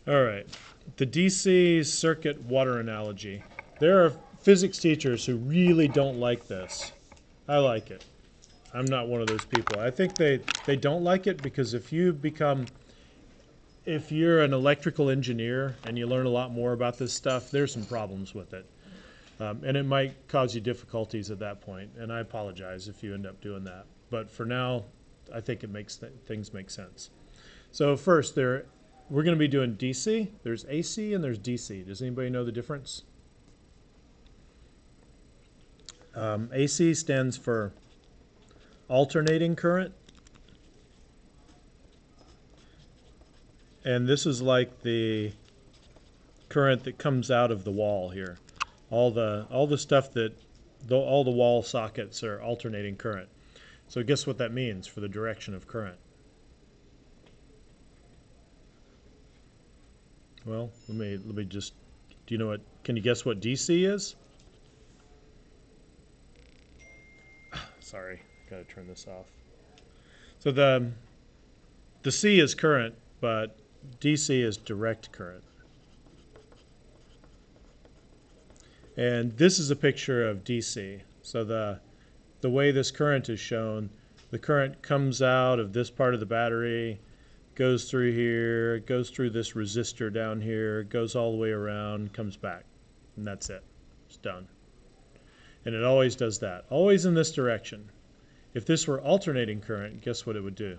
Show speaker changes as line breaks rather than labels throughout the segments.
All right. The DC circuit water analogy. There are physics teachers who really don't like this. I like it. I'm not one of those people. I think they don't like it because if you're an electrical engineer and you learn a lot more about this stuff, there's some problems with it. And it might cause you difficulties at that point, and I apologize if you end up doing that. But for now, I think it makes things make sense. So first, we're going to be doing DC. There's AC and there's DC. Does anybody know the difference? AC stands for alternating current, and this is like the current that comes out of the wall here. All the stuff all the wall sockets are alternating current. So guess what that means for the direction of current? Well, let me just. Do you know what? Can you guess what DC is? Sorry, got to turn this off. So the C is current, but DC is direct current. And this is a picture of DC. So the way this current is shown, the current comes out of this part of the battery, goes through here, goes through this resistor down here, goes all the way around, comes back. And that's it. It's done. And it always does that. Always in this direction. If this were alternating current, guess what it would do?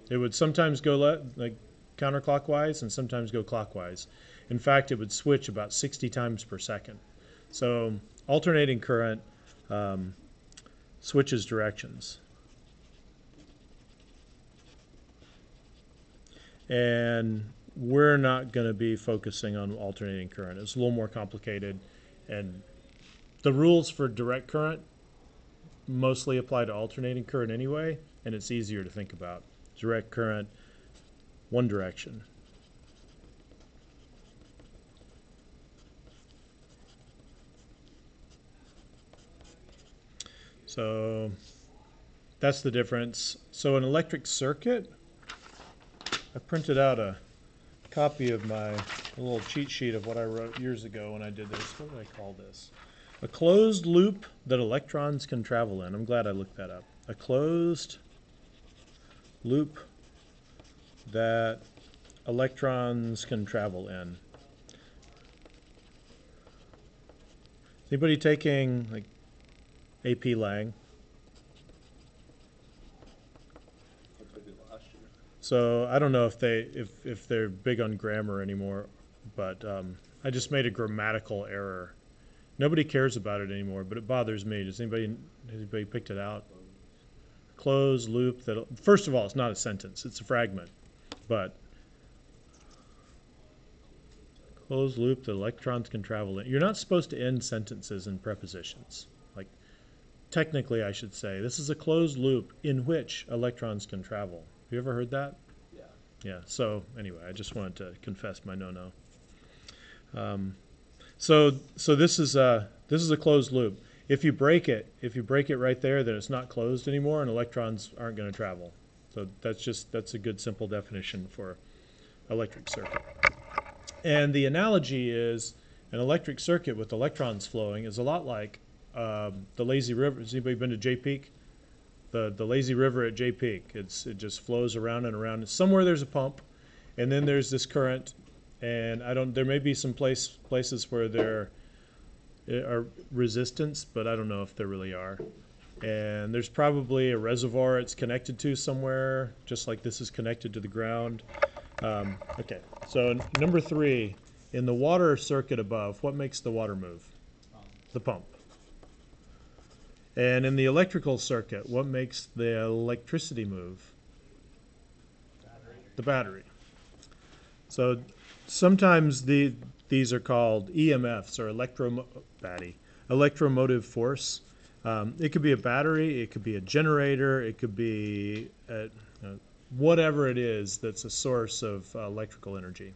It would sometimes go like counterclockwise and sometimes go clockwise. In fact, it would switch about 60 times per second. So alternating current switches directions. And we're not going to be focusing on alternating current. It's a little more complicated. And the rules for direct current mostly apply to alternating current anyway, and it's easier to think about. Direct current, one direction. So that's the difference. So an electric circuit, I printed out a copy of a little cheat sheet of what I wrote years ago when I did this. What did I call this? A closed loop that electrons can travel in. I'm glad I looked that up. A closed loop that electrons can travel in. Is anybody taking like AP Lang? So I don't know if they're big on grammar anymore, but I just made a grammatical error. Nobody cares about it anymore, but it bothers me. Has anybody picked it out? Closed loop that, first of all, it's not a sentence, it's a fragment. But closed loop that electrons can travel in. You're not supposed to end sentences in prepositions. Like, technically, I should say, this is a closed loop in which electrons can travel. Have you ever heard that?
Yeah.
Yeah, so anyway, I just wanted to confess my no-no. So this is a closed loop. If you break it right there, then it's not closed anymore, and electrons aren't going to travel. So that's a good simple definition for electric circuit. And the analogy is an electric circuit with electrons flowing is a lot like the lazy river. Has anybody been to Jay Peak? The lazy river at Jay Peak. It just flows around and around. Somewhere there's a pump, and then there's this current. And there may be some places where there are resistance, but I don't know if there really are. And there's probably a reservoir it's connected to somewhere, just like this is connected to the ground. Okay, so number 3, in the water circuit above, what makes the water move? The pump. And in the electrical circuit, what makes the electricity move? The battery. So sometimes these are called EMFs, or electromotive force. It could be a battery, it could be a generator, it could be whatever it is that's a source of electrical energy.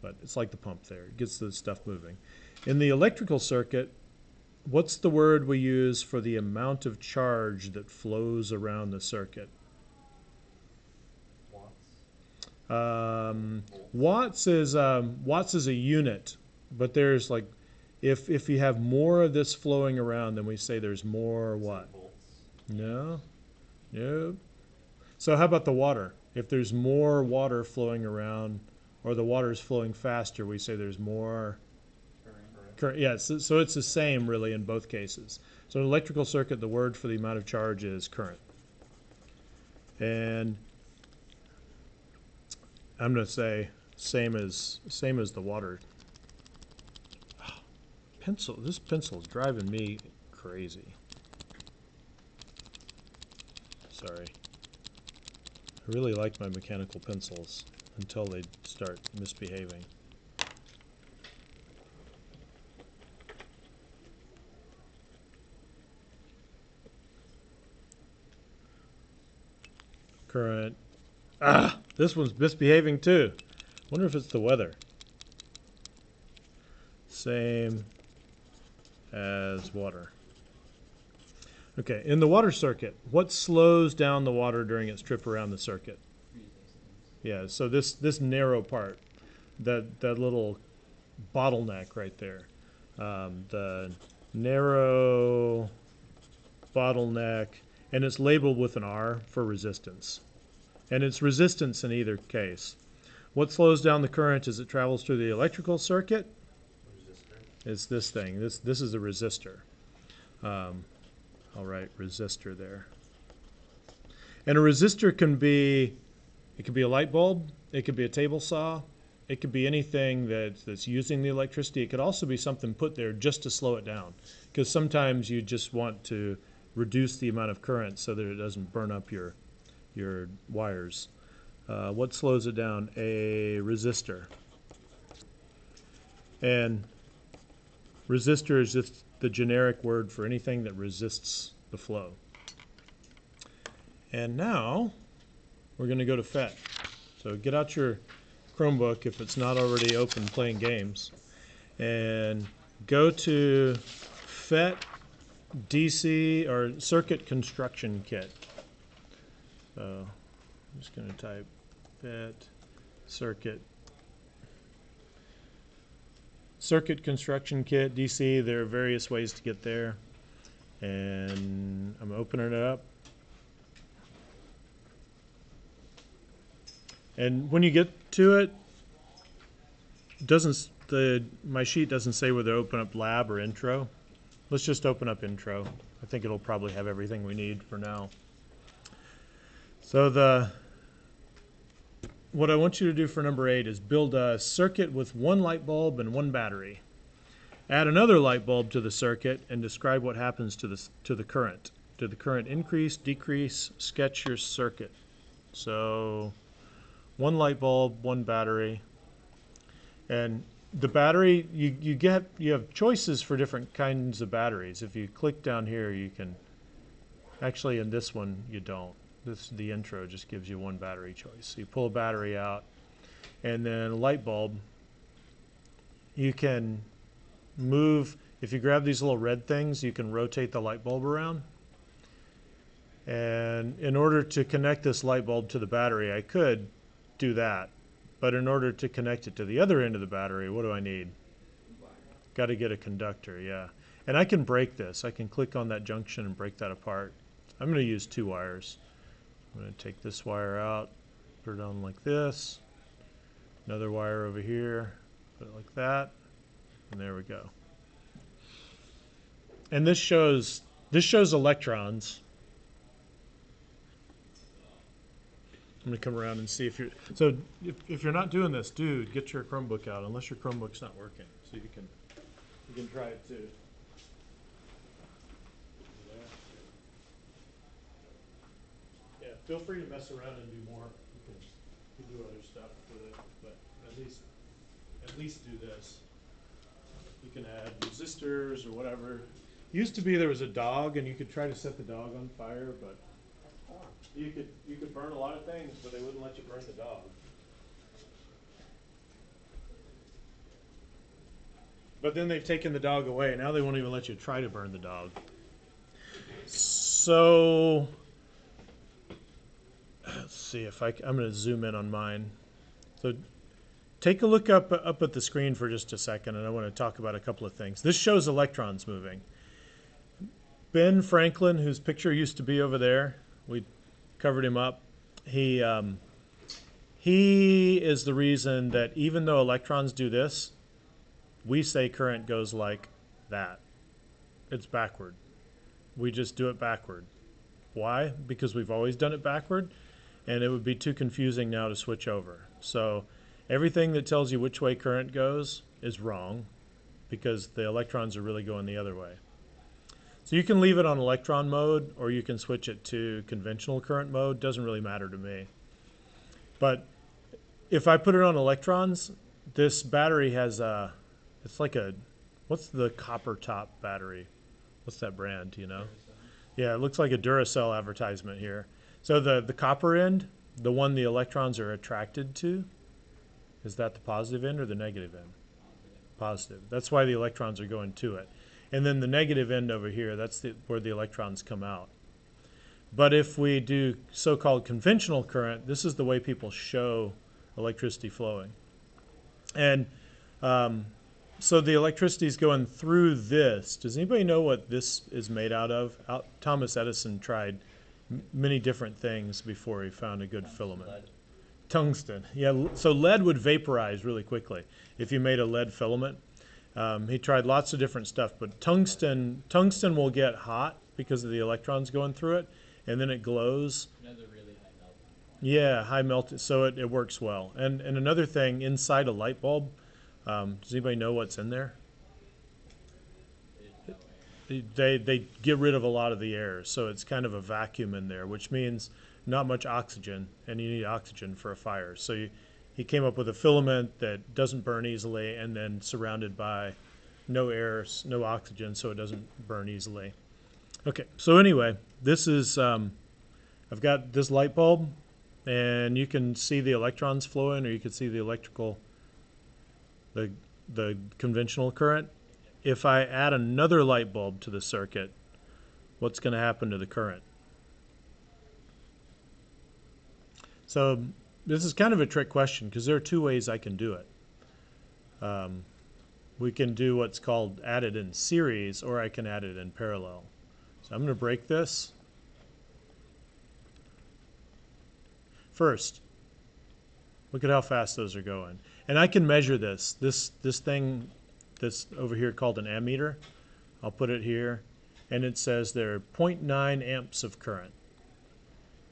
But it's like the pump there. It gets the stuff moving. In the electrical circuit, what's the word we use for the amount of charge that flows around the circuit? Watts is a unit, but there's like, if you have more of this flowing around, then we say there's more what? No, no. So how about the water? If there's more water flowing around, or the water is flowing faster, we say there's more current. Yeah, so it's the same really in both cases. So in an electrical circuit, the word for the amount of charge is current. And I'm going to say same as the water. This pencil is driving me crazy. Sorry. I really like my mechanical pencils until they start misbehaving. Current. This one's misbehaving too. Wonder if it's the weather. Same as water. Okay, in the water circuit, what slows down the water during its trip around the circuit? Yeah, so this narrow part, that little bottleneck right there, the narrow bottleneck, and it's labeled with an R for resistance. And it's resistance in either case. What slows down the current as it travels through the electrical circuit? Resistor. It's this thing. This is a resistor. I'll write resistor there. And a resistor can be, it could be a light bulb, it could be a table saw, it could be anything that's using the electricity. It could also be something put there just to slow it down, because sometimes you just want to reduce the amount of current so that it doesn't burn up your wires. What slows it down? A resistor. And resistor is just the generic word for anything that resists the flow. And now we're going to go to FET. So get out your Chromebook if it's not already open playing games, and go to FET DC or Circuit Construction Kit. So I'm just going to type FET Circuit Construction Kit DC. There are various ways to get there, and I'm opening it up. And when you get to it, my sheet doesn't say whether to open up lab or intro. Let's just open up intro. I think it'll probably have everything we need for now. So what I want you to do for number 8 is build a circuit with one light bulb and one battery. Add another light bulb to the circuit and describe what happens to the current. Did the current increase, decrease? Sketch your circuit. So one light bulb, one battery. And the battery, you have choices for different kinds of batteries. If you click down here, you can, actually in this one you don't. The intro just gives you one battery choice. So you pull a battery out, and then a light bulb, you can move, if you grab these little red things, you can rotate the light bulb around. And in order to connect this light bulb to the battery, I could do that. But in order to connect it to the other end of the battery, what do I need? Got to get a conductor, yeah. And I can break this. I can click on that junction and break that apart. I'm going to use 2 wires. I'm going to take this wire out, put it on like this. Another wire over here, put it like that, and there we go. And this shows electrons. I'm going to come around and see if you're, so if you're not doing this, dude, get your Chromebook out, unless your Chromebook's not working, so you can try it too. Yeah, feel free to mess around and do more. You can do other stuff with it, but at least do this. You can add resistors or whatever. Used to be there was a dog, and you could try to set the dog on fire, but you could burn a lot of things, but they wouldn't let you burn the dog. But then they've taken the dog away. Now they won't even let you try to burn the dog. So let's see if I'm going to zoom in on mine. So take a look up at the screen for just a second, and I want to talk about a couple of things. This shows electrons moving. Ben Franklin, whose picture used to be over there, we covered him up. He is the reason that even though electrons do this, we say current goes like that. It's backward. We just do it backward. Why? Because we've always done it backward, and it would be too confusing now to switch over. So everything that tells you which way current goes is wrong, because the electrons are really going the other way. So you can leave it on electron mode, or you can switch it to conventional current mode. Doesn't really matter to me. But if I put it on electrons, this battery has it's like a, what's the copper top battery? What's that brand, do you know? Yeah, it looks like a Duracell advertisement here. So the copper end, the one the electrons are attracted to, is that the positive end or the negative end? Positive. That's why the electrons are going to it. And then the negative end over here, that's where the electrons come out. But if we do so-called conventional current, this is the way people show electricity flowing. And so the electricity is going through this. Does anybody know what this is made out of? Thomas Edison tried many different things before he found a good filament.
Lead.
Tungsten. Yeah, so lead would vaporize really quickly if you made a lead filament. He tried lots of different stuff, but tungsten will get hot because of the electrons going through it, and then it glows.
Another really high melting point.
Yeah, high melt, so it works well. And another thing, inside a light bulb, does anybody know what's in there? They get rid of a lot of the air, so it's kind of a vacuum in there, which means not much oxygen, and you need oxygen for a fire. So he came up with a filament that doesn't burn easily, and then surrounded by no air, no oxygen, so it doesn't burn easily. Okay, so anyway, this is, I've got this light bulb, and you can see the electrons flowing, or you can see the electrical, the conventional current. If I add another light bulb to the circuit, what's going to happen to the current? So this is kind of a trick question, because there are two ways I can do it. We can do what's called add it in series, or I can add it in parallel. So I'm going to break this. First, look at how fast those are going. And I can measure this. This thing that's over here called an ammeter, I'll put it here, and it says there are 0.9 amps of current.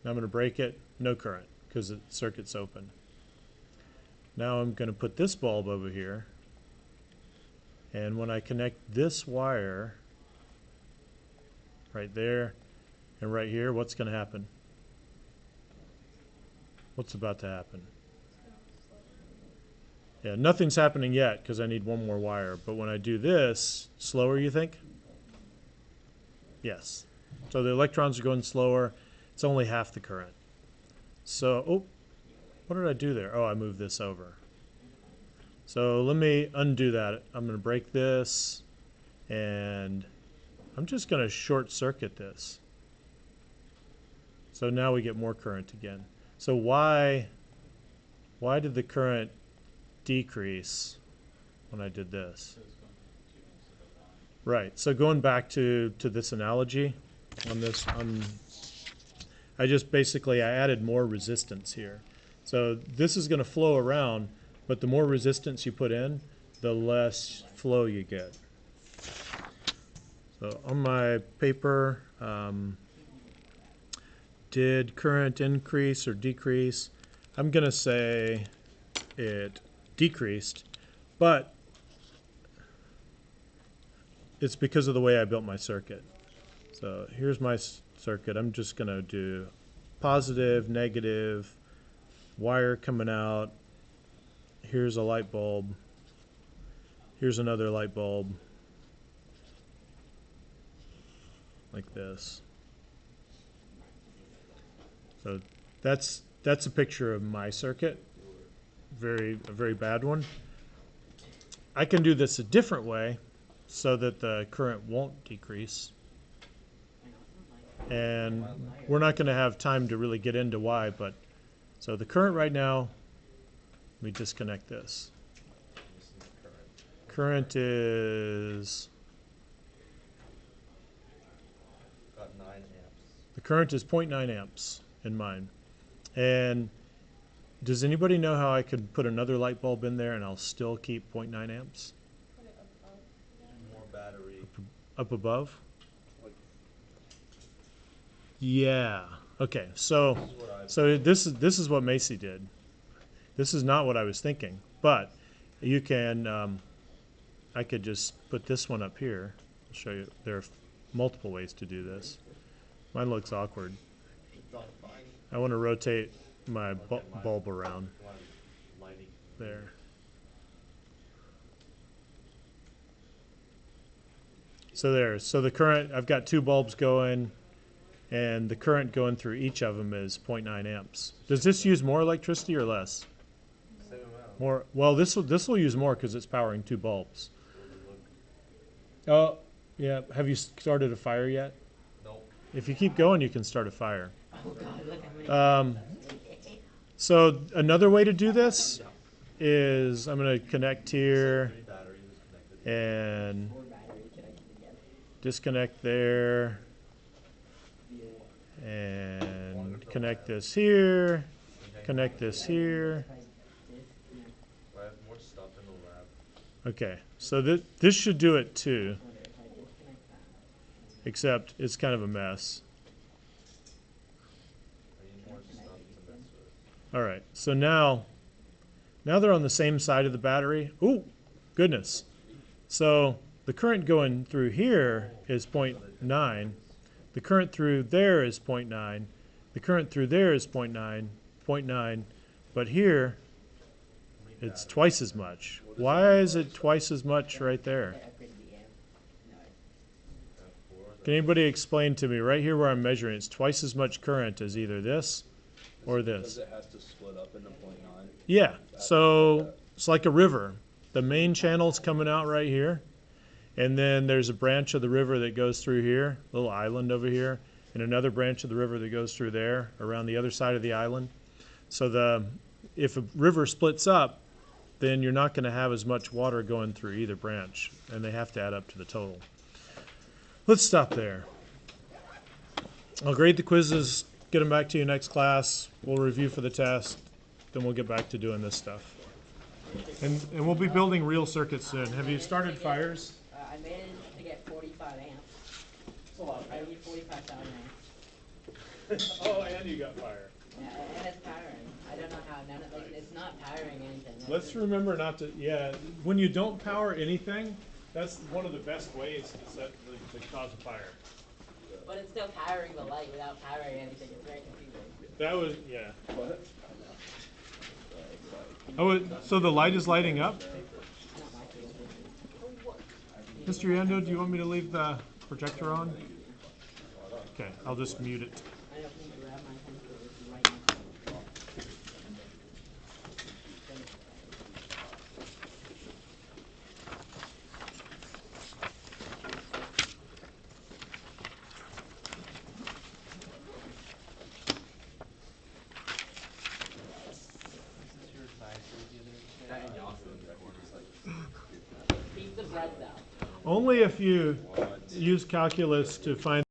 Now I'm going to break it, no current, because the circuit's open. Now I'm going to put this bulb over here, and when I connect this wire right there and right here, what's going to happen? What's about to happen? Yeah, nothing's happening yet because I need one more wire. But when I do this, slower, you think? Yes. So the electrons are going slower. It's only half the current. So, oh, what did I do there? Oh, I moved this over. So let me undo that. I'm going to break this, and I'm just going to short circuit this. So now we get more current again. So why did the current decrease when I did this? Right. So going back to this analogy on this, I just basically I added more resistance here. So this is going to flow around, but the more resistance you put in, the less flow you get. So on my paper, did current increase or decrease? I'm going to say it decreased, but it's because of the way I built my circuit. So here's my circuit. I'm just going to do positive, negative, wire coming out. Here's a light bulb. Here's another light bulb. Like this. So that's a picture of my circuit. A very bad one. I can do this a different way so that the current won't decrease. And we're not going to have time to really get into why, but so the current right now Let me disconnect this.
This is the current.
Current is,
Got 9 amps.
the current is 0.9 amps in mine. And does anybody know how I could put another light bulb in there and I'll still keep 0.9 amps
More battery.
up above?
Like,
Yeah. Okay. So
this is what I've.
this is what Macy did. This is not what I was thinking, but you can. I could just put this one up here. I'll show you. There are multiple ways to do this. Mine looks awkward.
It's not fine.
I want to rotate my
Okay, mine.
bulb around
You want lighting.
there. So there. So the current. I've got 2 bulbs going. And the current going through each of them is 0.9 amps. Does this use more electricity or less?
Same amount.
More. Well, this will use more because it's powering 2 bulbs.
Will it look?
Oh, yeah. Have you started a fire yet?
Nope.
If you keep going, you can start a fire.
Oh God, look how many.
So another way to do this is I'm going to connect here
3 batteries is connected.
and
4 batteries connected together.
disconnect there and connect this here, connect this here.
I have more stuff in the lab.
Okay, so this should do it too,
I wonder if I disconnect that.
except it's kind of a mess.
I need more stuff to mess with.
All right, so now they're on the same side of the battery. Ooh, goodness. So the current going through here is 0.9. The current through there is 0.9. The current through there is 0.9, but here it's twice as much. Why is it twice as much right there?
I upgraded the amp. No,
Can anybody explain to me right here where I'm measuring? It's twice as much current as either this or this.
Because it has to split up into 0.9.
Yeah, so it's like a river. The main channel's coming out right here, and then there's a branch of the river that goes through here, a little island over here, and another branch of the river that goes through there, around the other side of the island. So if a river splits up, then you're not going to have as much water going through either branch, and they have to add up to the total. Let's stop there. I'll grade the quizzes, get them back to you next class. We'll review for the test, then we'll get back to doing this stuff. And we'll be building real circuits soon. Have you started fires?
I managed to get 45 amps. I need 45,000 amps.
Oh, and you got fire.
Yeah, and it's powering. I don't know how. None of it's not powering anything.
Let's remember not to, yeah, when you don't power anything, that's one of the best ways to cause a fire.
But it's still powering the light without powering anything. It's very confusing.
That was, yeah. Oh, so the light is lighting up?
It's not my field.
Mr. Yando, do you want me to leave the projector on? Okay, I'll just mute it.
I don't need to grab my pencil. It's right next to me. Keep the breads out.
Only if you use calculus to find